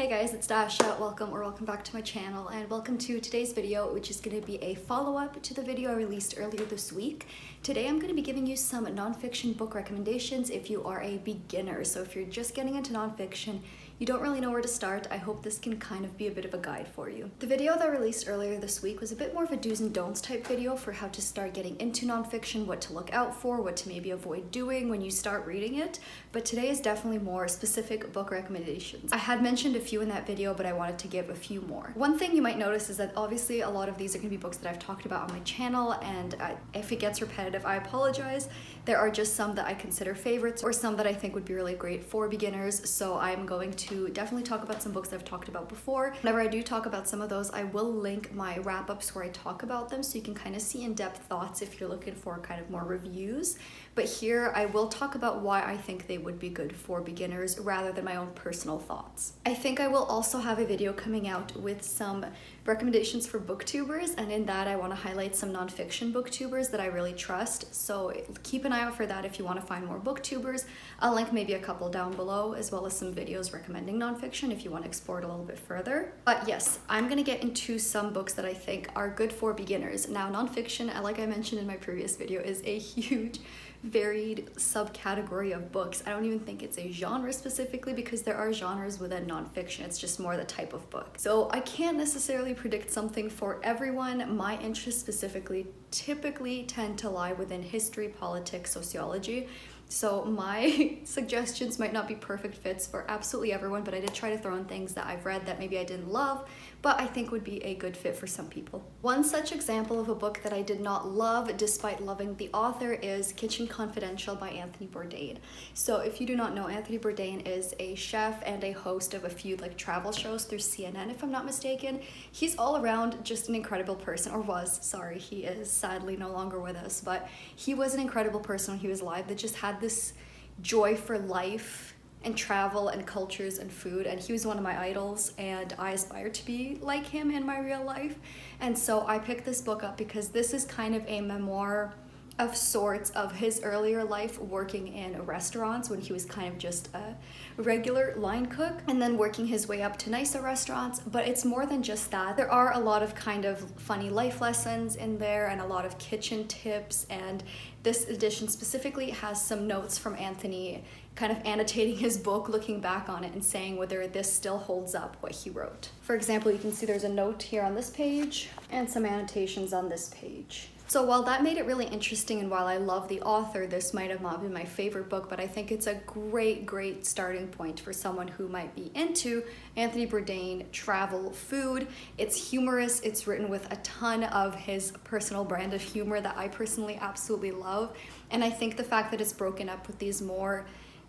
Hey guys, it's Dasha. Welcome back to my channel, and welcome to today's video, which is going to be a follow-up to the video I released earlier this week. Today I'm going to be giving you some nonfiction book recommendations if you are a beginner. So if you're just getting into nonfiction, you don't really know where to start, I hope this can kind of be a bit of a guide for you. The video that I released earlier this week was a bit more of a do's and don'ts type video for how to start getting into nonfiction, what to look out for, what to maybe avoid doing when you start reading it. But today is definitely more specific book recommendations. I had mentioned a few in that video, but I wanted to give a few more. One thing you might notice is that obviously a lot of these are going to be books that I've talked about on my channel, and if it gets repetitive, I apologize. There are just some that I consider favorites or some that I think would be really great for beginners, so I'm going to definitely talk about some books I've talked about before. Whenever I do talk about some of those, I will link my wrap-ups where I talk about them so you can kind of see in-depth thoughts if you're looking for kind of more reviews. But here I will talk about why I think they would be good for beginners rather than my own personal thoughts. I think I will also have a video coming out with some recommendations for booktubers, and in that I want to highlight some nonfiction booktubers that I really trust, so keep an eye out for that if you want to find more booktubers. I'll link maybe a couple down below, as well as some videos recommending nonfiction if you want to explore it a little bit further. But yes, I'm going to get into some books that I think are good for beginners. Now, nonfiction, like I mentioned in my previous video, is a huge varied subcategory of books. I don't even think it's a genre specifically, because there are genres within nonfiction. It's just more the type of book. So I can't necessarily predict something for everyone. My interests specifically typically tend to lie within history, politics, sociology. So my suggestions might not be perfect fits for absolutely everyone, but I did try to throw in things that I've read that maybe I didn't love, but I think would be a good fit for some people. One such example of a book that I did not love despite loving the author is Kitchen Confidential by Anthony Bourdain. So if you do not know, Anthony Bourdain is a chef and a host of a few travel shows through CNN, if I'm not mistaken. He's all around just an incredible person, or was, sorry, he is sadly no longer with us, but he was an incredible person when he was alive that just had this joy for life and travel and cultures and food, and he was one of my idols, and I aspire to be like him in my real life. And so I picked this book up because this is kind of a memoir of sorts of his earlier life working in restaurants when he was kind of just a regular line cook, and then working his way up to nicer restaurants. But it's more than just that. There are a lot of kind of funny life lessons in there and a lot of kitchen tips, and this edition specifically has some notes from Anthony kind of annotating his book, looking back on it and saying whether this still holds up what he wrote. For example, you can see there's a note here on this page and some annotations on this page. So while that made it really interesting, and while I love the author, this might have not been my favorite book, but I think it's a great starting point for someone who might be into Anthony Bourdain, travel, food. It's humorous, it's written with a ton of his personal brand of humor that I personally absolutely love. And I think the fact that it's broken up with these more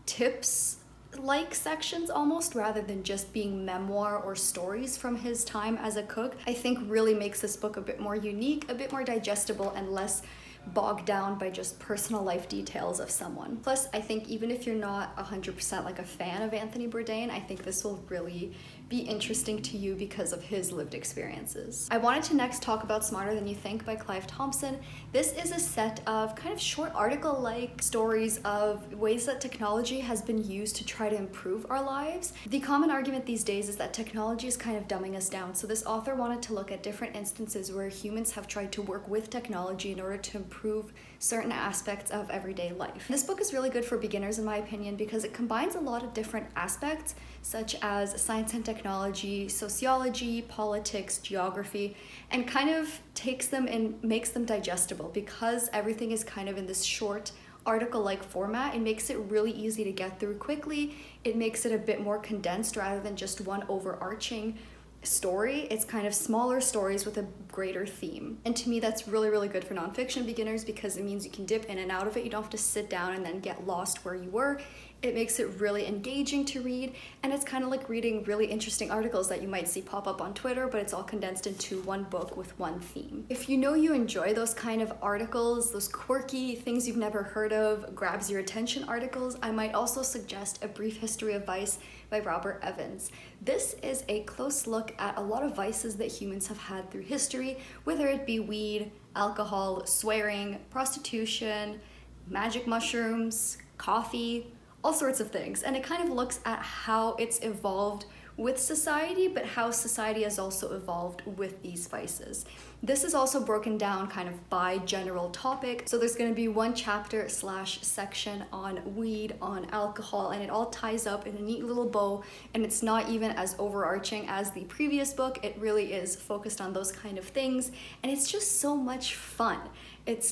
tips like sections almost, rather than just being memoir or stories from his time as a cook, I think really makes this book a bit more unique, a bit more digestible, and less bogged down by just personal life details of someone. Plus, I think even if you're not 100% a fan of Anthony Bourdain, I think this will really be interesting to you because of his lived experiences. I wanted to next talk about Smarter Than You Think by Clive Thompson. This is a set of kind of short article-like stories of ways that technology has been used to try to improve our lives. The common argument these days is that technology is kind of dumbing us down, so this author wanted to look at different instances where humans have tried to work with technology in order to improve certain aspects of everyday life. This book is really good for beginners in my opinion because it combines a lot of different aspects such as science and technology, sociology, politics, geography, and kind of takes them and makes them digestible. Because everything is kind of in this short article-like format, it makes it really easy to get through quickly. It makes it a bit more condensed rather than just one overarching story. It's kind of smaller stories with a greater theme. And to me, that's really good for nonfiction beginners because it means you can dip in and out of it. You don't have to sit down and then get lost where you were. It makes it really engaging to read, and it's kind of like reading really interesting articles that you might see pop up on Twitter, but it's all condensed into one book with one theme. If you know you enjoy those kind of articles, those quirky things you've never heard of, grabs your attention articles, I might also suggest A Brief History of Vice by Robert Evans. This is a close look at a lot of vices that humans have had through history, whether it be weed, alcohol, swearing, prostitution, magic mushrooms, coffee, all sorts of things. And it kind of looks at how it's evolved with society, but how society has also evolved with these vices. This is also broken down kind of by general topic. So there's going to be one chapter / section on weed, on alcohol, and it all ties up in a neat little bow. And it's not even as overarching as the previous book. It really is focused on those kind of things. And it's just so much fun.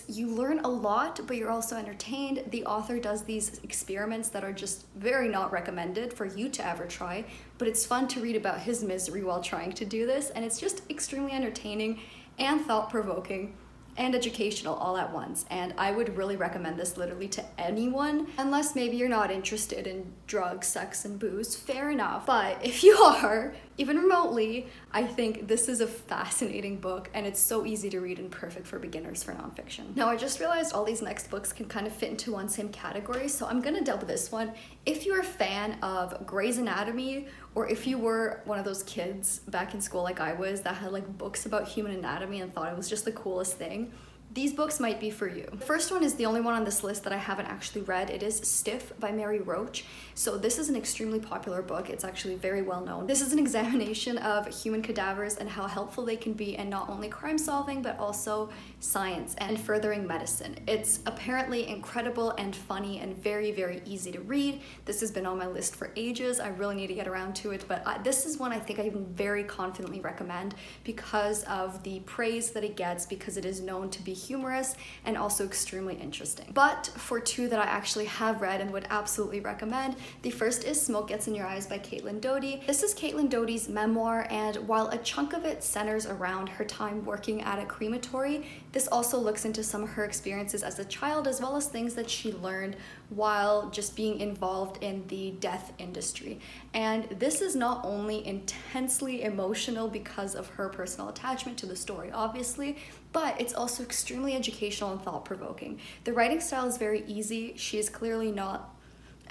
You learn a lot, but you're also entertained. The author does these experiments that are just very not recommended for you to ever try, but it's fun to read about his misery while trying to do this. And it's just extremely entertaining and thought-provoking and educational all at once. And I would really recommend this literally to anyone, unless maybe you're not interested in drugs, sex, and booze. Fair enough. But if you are, even remotely, I think this is a fascinating book, and it's so easy to read and perfect for beginners for nonfiction. Now, I just realized all these next books can kind of fit into one same category, so I'm gonna dub this one. If you're a fan of Grey's Anatomy, or if you were one of those kids back in school like I was that had like books about human anatomy and thought it was just the coolest thing, these books might be for you. The first one is the only one on this list that I haven't actually read. It is Stiff by Mary Roach. So this is an extremely popular book. It's actually very well known. This is an examination of human cadavers and how helpful they can be in not only crime solving, but also science and furthering medicine. It's apparently incredible and funny and very, very easy to read. This has been on my list for ages. I really need to get around to it, but this is one I think I can very confidently recommend because of the praise that it gets, because it is known to be humorous and also extremely interesting. But for two that I actually have read and would absolutely recommend, the first is Smoke Gets in Your Eyes by Caitlin Doughty. This is Caitlin Doughty's memoir, and while a chunk of it centers around her time working at a crematory, this also looks into some of her experiences as a child, as well as things that she learned while just being involved in the death industry. And this is not only intensely emotional because of her personal attachment to the story, obviously, but it's also extremely educational and thought-provoking. The writing style is very easy. She is clearly not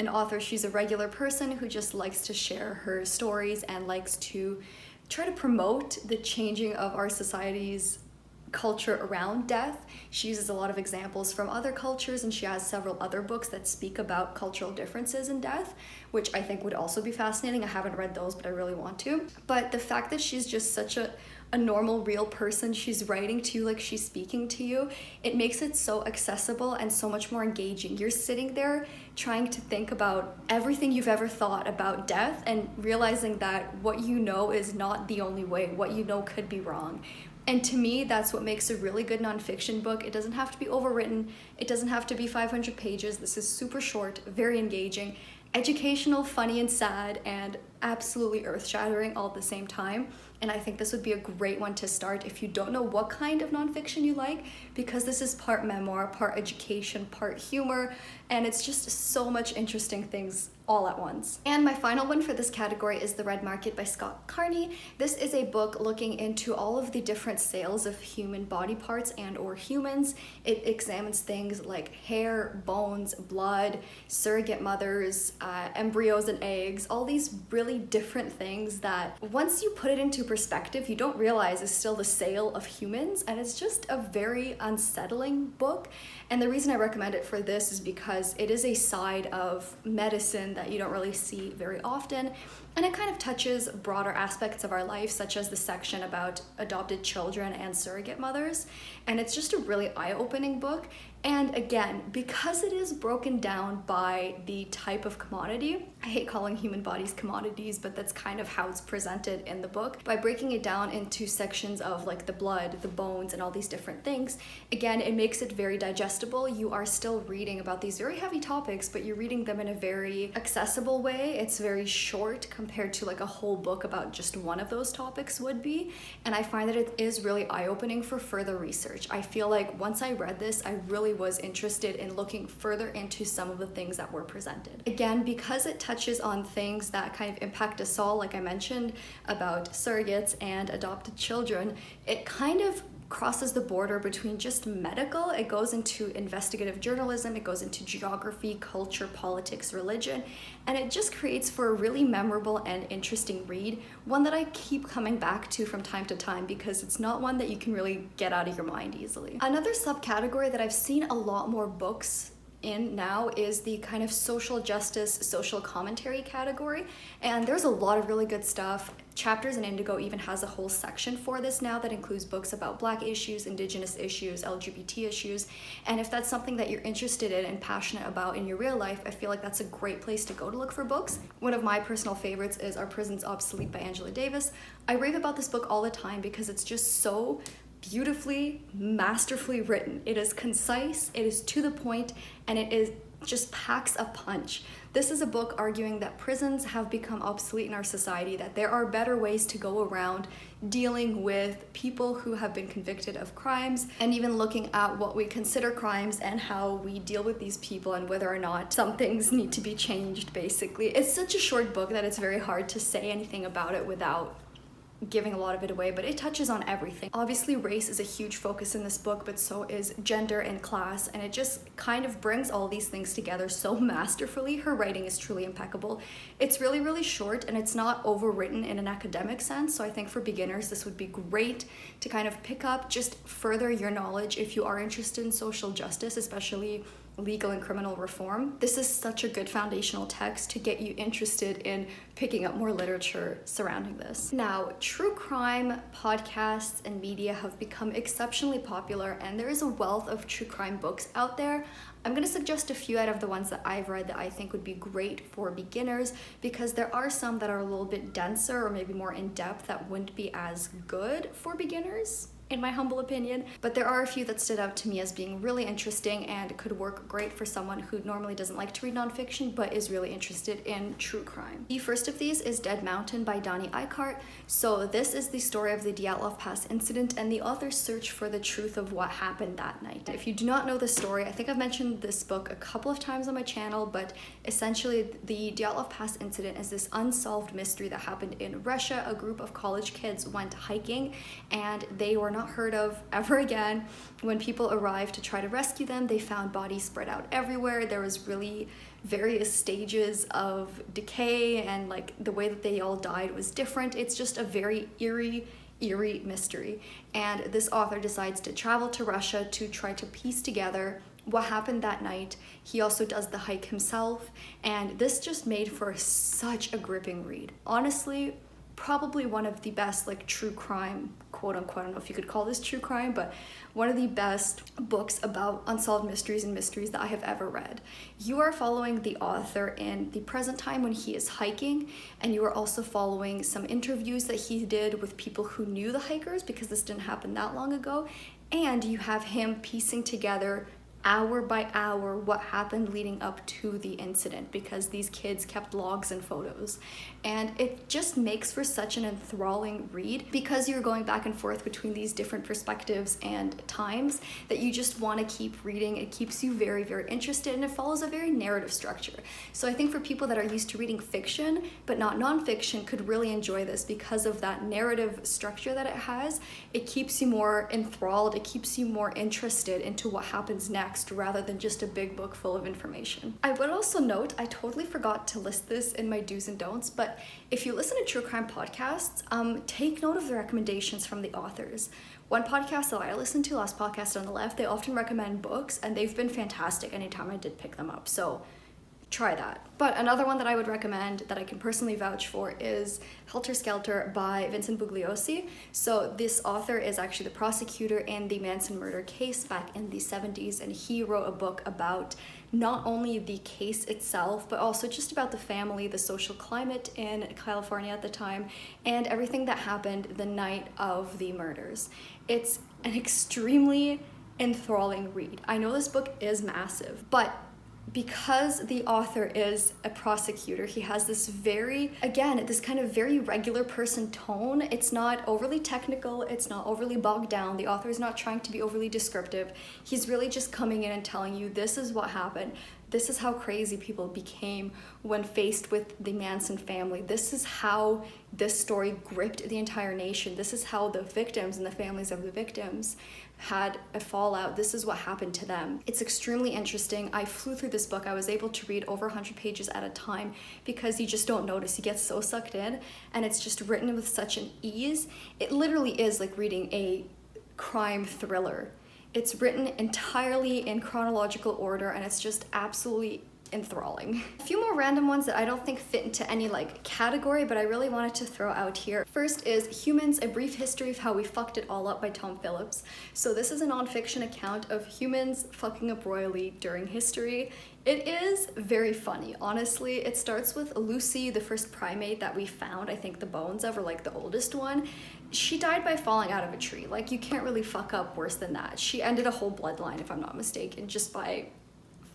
an author. She's a regular person who just likes to share her stories and likes to try to promote the changing of our society's culture around death. She uses a lot of examples from other cultures, and she has several other books that speak about cultural differences in death, which I think would also be fascinating. I haven't read those, but I really want to. But the fact that she's just such a normal, real person she's writing to, like she's speaking to you, it makes it so accessible and so much more engaging. You're sitting there trying to think about everything you've ever thought about death and realizing that what you know is not the only way. What you know could be wrong. And to me, that's what makes a really good nonfiction book. It doesn't have to be overwritten. It doesn't have to be 500 pages. This is super short, very engaging, educational, funny, and sad, and absolutely earth-shattering all at the same time. And I think this would be a great one to start if you don't know what kind of nonfiction you like, because this is part memoir, part education, part humor, and it's just so much interesting things all at once. And my final one for this category is The Red Market by Scott Carney. This is a book looking into all of the different sales of human body parts and or humans. It examines things like hair, bones, blood, surrogate mothers, embryos and eggs, all these really different things that once you put it into perspective, you don't realize is still the sale of humans, and it's just a very unsettling book. And the reason I recommend it for this is because it is a side of medicine that you don't really see very often, and it kind of touches broader aspects of our life, such as the section about adopted children and surrogate mothers, and it's just a really eye-opening book. And again, because it is broken down by the type of commodity, I hate calling human bodies commodities, but that's kind of how it's presented in the book. By breaking it down into sections of like the blood, the bones, and all these different things, again, it makes it very digestible. You are still reading about these very heavy topics, but you're reading them in a very accessible way. It's very short compared to like a whole book about just one of those topics would be. And I find that it is really eye-opening for further research. I feel like once I read this, I really was interested in looking further into some of the things that were presented. Again, because it touches on things that kind of impact us all, like I mentioned about surrogates and adopted children, it kind of crosses the border between just medical. It goes into investigative journalism, it goes into geography, culture, politics, religion, and it just creates for a really memorable and interesting read, one that I keep coming back to from time to time because it's not one that you can really get out of your mind easily. Another subcategory that I've seen a lot more books in now is the kind of social justice, social commentary category, and there's a lot of really good stuff. Chapters in Indigo even has a whole section for this now that includes books about Black issues, Indigenous issues, LGBT issues, and if that's something that you're interested in and passionate about in your real life, I feel like that's a great place to go to look for books. One of my personal favorites is Are Prisons Obsolete by Angela Davis. I rave about this book all the time because it's just so beautifully, masterfully written. It is concise, it is to the point, and it is just packs a punch. This is a book arguing that prisons have become obsolete in our society, that there are better ways to go around dealing with people who have been convicted of crimes, and even looking at what we consider crimes and how we deal with these people and whether or not some things need to be changed, basically. It's such a short book that it's very hard to say anything about it without giving a lot of it away, but it touches on everything. Obviously, race is a huge focus in this book, but so is gender and class, and it just kind of brings all these things together so masterfully. Her writing is truly impeccable. It's really, really short, and it's not overwritten in an academic sense, so I think for beginners, this would be great to kind of pick up, just further your knowledge if you are interested in social justice, especially legal and criminal reform. This is such a good foundational text to get you interested in picking up more literature surrounding this. Now, true crime podcasts and media have become exceptionally popular, and there is a wealth of true crime books out there. I'm going to suggest a few out of the ones that I've read that I think would be great for beginners, because there are some that are a little bit denser or maybe more in-depth that wouldn't be as good for beginners, in my humble opinion, but there are a few that stood out to me as being really interesting and could work great for someone who normally doesn't like to read nonfiction but is really interested in true crime. The first of these is Dead Mountain by Donnie Eichart. So this is the story of the Dyatlov Pass incident and the author's search for the truth of what happened that night. If you do not know the story, I think I've mentioned this book a couple of times on my channel, but essentially the Dyatlov Pass incident is this unsolved mystery that happened in Russia. A group of college kids went hiking and they were not heard of ever again. When people arrived to try to rescue them, they found bodies spread out everywhere. There was really various stages of decay, and like the way that they all died was different. It's just a very eerie mystery. And this author decides to travel to Russia to try to piece together what happened that night. He also does the hike himself, and this just made for such a gripping read. Honestly, probably one of the best like true crime, quote unquote, I don't know if you could call this true crime, but one of the best books about unsolved mysteries and mysteries that I have ever read. You are following the author in the present time when he is hiking, and you are also following some interviews that he did with people who knew the hikers, because this didn't happen that long ago, and you have him piecing together hour by hour what happened leading up to the incident, because these kids kept logs and photos. And it just makes for such an enthralling read, because you're going back and forth between these different perspectives and times, that you just want to keep reading. It keeps you very, very interested, and it follows a very narrative structure. So I think for people that are used to reading fiction but not nonfiction could really enjoy this because of that narrative structure that it has. It keeps you more enthralled, it keeps you more interested into what happens next, rather than just a big book full of information. I would also note, I totally forgot to list this in my do's and don'ts, but if you listen to true crime podcasts, take note of the recommendations from the authors. One podcast that I listen to, Last Podcast on the Left, they often recommend books, and they've been fantastic anytime I did pick them up, so try that. But another one that I would recommend that I can personally vouch for is Helter Skelter by Vincent Bugliosi. So this author is actually the prosecutor in the Manson murder case back in the 70s, and he wrote a book about not only the case itself, but also just about the family, the social climate in California at the time, and everything that happened the night of the murders. It's an extremely enthralling read. I know this book is massive, but because the author is a prosecutor, he has this this kind of very regular person tone. It's not overly technical, it's not overly bogged down. The author is not trying to be overly descriptive. He's really just coming in and telling you, this is what happened. This is how crazy people became when faced with the Manson family. This is how this story gripped the entire nation. This is how the victims and the families of the victims had a fallout. This is what happened to them. It's extremely interesting. I flew through this book. I was able to read over 100 pages at a time because you just don't notice. You get so sucked in, and it's just written with such an ease. It literally is like reading a crime thriller. It's written entirely in chronological order, and it's just absolutely enthralling. A few more random ones that I don't think fit into any like category, but I really wanted to throw out here. First is Humans, A Brief History of How We Fucked It All Up by Tom Phillips. So this is a nonfiction account of humans fucking up royally during history. It is very funny, honestly. It starts with Lucy, the first primate that we found, I think the bones of, or like the oldest one. She died by falling out of a tree. Like, you can't really fuck up worse than that. She ended a whole bloodline, if I'm not mistaken, just by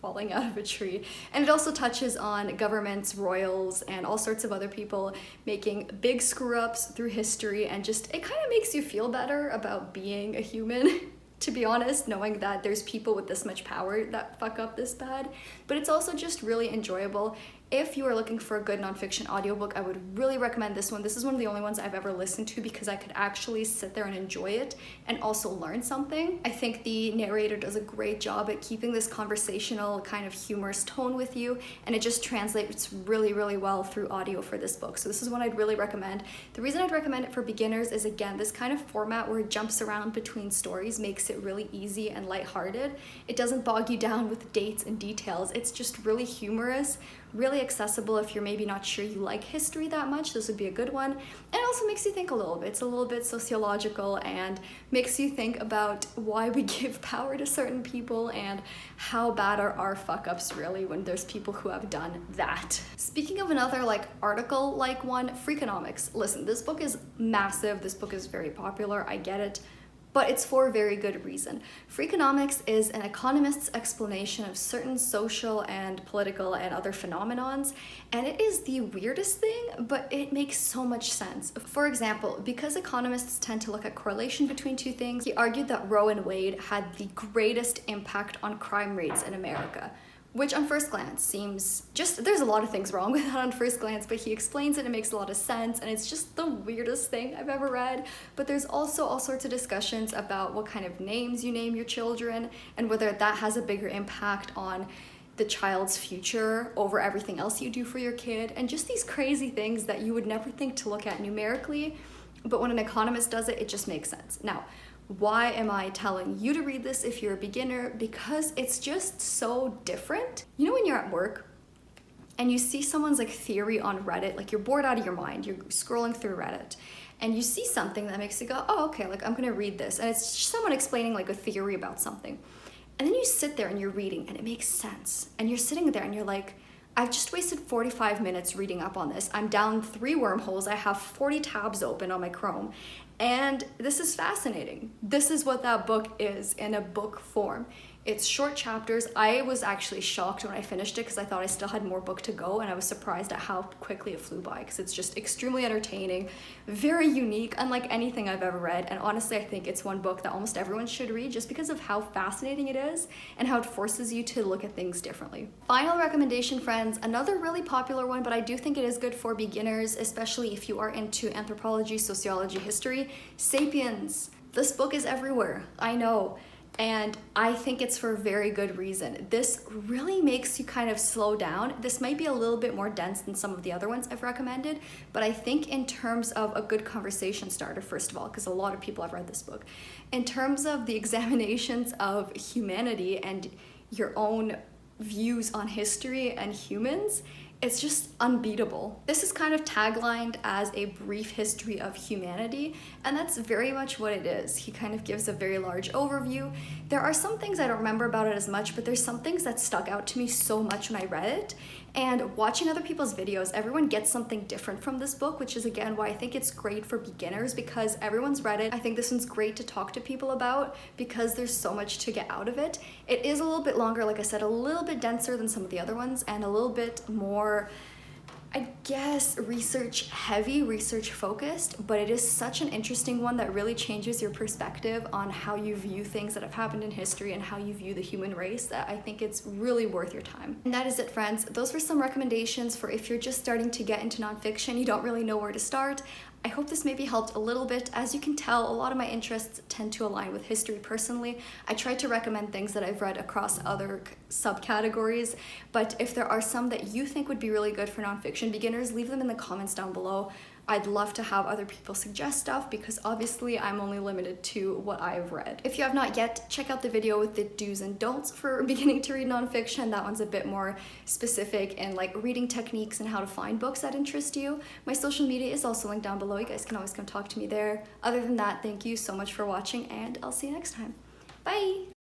falling out of a tree. And it also touches on governments, royals, and all sorts of other people making big screw-ups through history, and just, it kind of makes you feel better about being a human, to be honest, knowing that there's people with this much power that fuck up this bad. But it's also just really enjoyable. If you are looking for a good nonfiction audiobook, I would really recommend this one. This is one of the only ones I've ever listened to because I could actually sit there and enjoy it and also learn something. I think the narrator does a great job at keeping this conversational kind of humorous tone with you, and it just translates really, really well through audio for this book. So this is one I'd really recommend. The reason I'd recommend it for beginners is, again, this kind of format where it jumps around between stories makes it really easy and lighthearted. It doesn't bog you down with dates and details. It's just really humorous, really accessible if you're maybe not sure you like history that much. This would be a good one. And it also makes you think a little bit. It's a little bit sociological and makes you think about why we give power to certain people and how bad are our fuck-ups really when there's people who have done that. Speaking of another like article-like one, Freakonomics. Listen, this book is massive. This book is very popular. I get it. But it's for a very good reason. Freakonomics is an economist's explanation of certain social and political and other phenomenons, and it is the weirdest thing, but it makes so much sense. For example, because economists tend to look at correlation between two things, he argued that Roe and Wade had the greatest impact on crime rates in America. Which on first glance seems just, there's a lot of things wrong with that on first glance, but he explains it and it makes a lot of sense, and it's just the weirdest thing I've ever read. But there's also all sorts of discussions about what kind of names you name your children and whether that has a bigger impact on the child's future over everything else you do for your kid, and just these crazy things that you would never think to look at numerically, but when an economist does it, it just makes sense. Now, why am I telling you to read this if you're a beginner? Because it's just so different. You know when you're at work and you see someone's like theory on Reddit, like you're bored out of your mind, you're scrolling through Reddit, and you see something that makes you go, oh, okay, like I'm gonna read this. And it's just someone explaining like a theory about something. And then you sit there and you're reading and it makes sense. And you're sitting there and you're like, I've just wasted 45 minutes reading up on this. I'm down 3 wormholes. I have 40 tabs open on my Chrome. And this is fascinating. This is what that book is in a book form. It's short chapters. I was actually shocked when I finished it because I thought I still had more book to go, and I was surprised at how quickly it flew by because it's just extremely entertaining, very unique, unlike anything I've ever read. And honestly, I think it's one book that almost everyone should read just because of how fascinating it is and how it forces you to look at things differently. Final recommendation, friends, another really popular one, but I do think it is good for beginners, especially if you are into anthropology, sociology, history, Sapiens. This book is everywhere, I know. And I think it's for a very good reason. This really makes you kind of slow down. This might be a little bit more dense than some of the other ones I've recommended, but I think in terms of a good conversation starter, first of all, because a lot of people have read this book, in terms of the examinations of humanity and your own views on history and humans, it's just unbeatable. This is kind of taglined as a brief history of humanity, and that's very much what it is. He kind of gives a very large overview. There are some things I don't remember about it as much, but there's some things that stuck out to me so much when I read it. And watching other people's videos, everyone gets something different from this book, which is again why I think it's great for beginners, because everyone's read it. I think this one's great to talk to people about because there's so much to get out of it. It is a little bit longer, like I said, a little bit denser than some of the other ones, and a little bit more, I guess, research heavy, research focused, but it is such an interesting one that really changes your perspective on how you view things that have happened in history and how you view the human race, that I think it's really worth your time. And that is it, friends. Those were some recommendations for if you're just starting to get into nonfiction, you don't really know where to start. I hope this maybe helped a little bit. As you can tell, a lot of my interests tend to align with history personally. I try to recommend things that I've read across other subcategories, but if there are some that you think would be really good for nonfiction beginners, leave them in the comments down below. I'd love to have other people suggest stuff because obviously I'm only limited to what I've read. If you have not yet, check out the video with the do's and don'ts for beginning to read nonfiction. That one's a bit more specific in like reading techniques and how to find books that interest you. My social media is also linked down below. You guys can always come talk to me there. Other than that, thank you so much for watching and I'll see you next time. Bye!